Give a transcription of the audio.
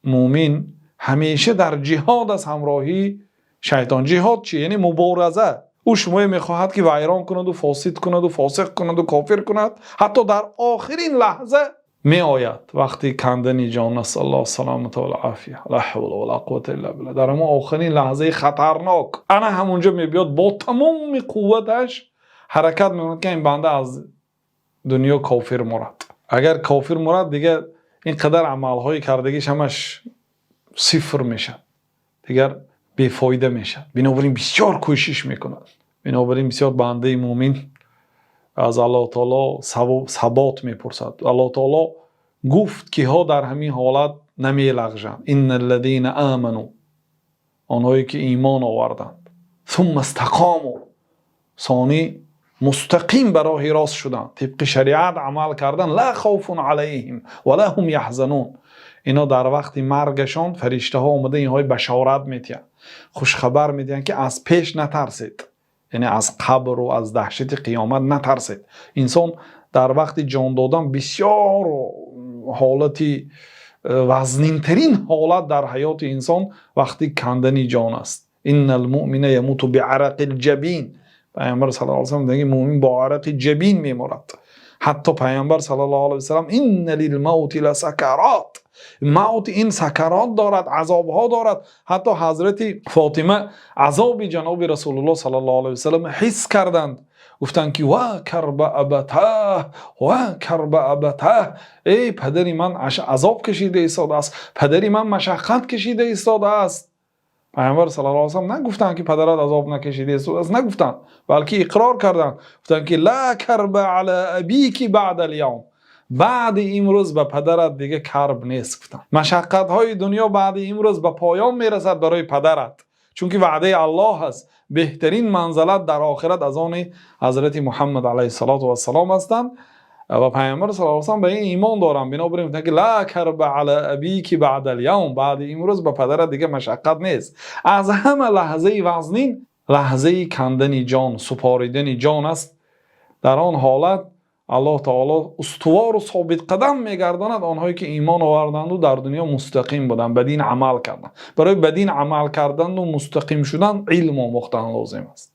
مومن همیشه در جهاد از همراهی شیطان. جهاد چی؟ یعنی مبارزه. او شما میخواهد که ویران کند و فاسد کند و فاسق کند و کافر کند، حتی در آخرین لحظه می آید وقتی کندن جان است. الله سلامت و العافیه، لا حول ولا قوت الا بالله. در اون آخرین لحظه خطرناک انا همونجا می بیاد با تمام قوتش حرکت میکند که این بنده از دنیا کافر مرد. اگر کافر مرد دیگه اینقدر عملهای کردگیش همش صفر میشه، دیگر بیفایده میشه. بنابراین بسیار کوشش میکند. بنابراین بسیار بنده مومن از الله تعالی ثبات میپرسد. الله تعالی گفت که ها در همین حالت نمیلغزند. ان الذين آمنوا، آنهایی که ایمان آوردند، ثم استقاموا، ثانی مستقیم بر راه راست شدند، طبق شریعت عمل کردن، لا خوف علیهم ولا هم یحزنون، اینا در وقت مرگشان فرشته ها اومده اینهای بشارت میدن، خوش خبر میدن که از پیش نترسید، یعنی از قبر و از دهشت قیامت نترسید. انسان در وقت جان دادن بسیار حالتی وزنین ترین حالت در حیات انسان وقتی کندن جان است. ان المؤمن یموت بعرق الجبین، پیامبر صلی الله علیه و سلم میگه مؤمن با عرق جبین میمیرد. حتی پیامبر صلی الله علیه و سلم ان للموت لسکرات، موت این سکرات دارد، عذاب ها دارد. حتی حضرت فاطمه عذاب جناب رسول الله صلی الله علیه و سلم حس کردند، گفتند که وا کرب ابته و کرب ابته، ای پدری من عذاب کشیده ایستاده است، پدری من مشقت کشیده ایستاده است. پیامبر صلی الله علیه و سلم نگفتند که پدرت عذاب نکشیده است، نگفتند، بلکه اقرار کردند، گفتند که لا کرب علی ابیک بعد اليوم، بعد امروز به پدرت دیگه کرب نیست. گفتند مشقت های دنیا بعد امروز به پایان میرسد برای پدرت، چون که وعده الله هست بهترین منزلت در آخرت از آن حضرت محمد علیه السلام هستند و پیامبر صلی الله علیه و سلم به این ایمان دارم. بنابراین میگه لا کرب علی ابیک بعد اليوم، بعد امروز به پدرت دیگه مشقت نیست. از همه لحظه وزنین لحظه کندن جان، سپاریدن جان است. در آن حالت الله تعالی استوار و ثابت قدم میگرداند آنهایی که ایمان آوردند و در دنیا مستقیم بودند، بدین عمل کردند. برای بدین عمل کردن و مستقیم شدن علم و مختن لازم است.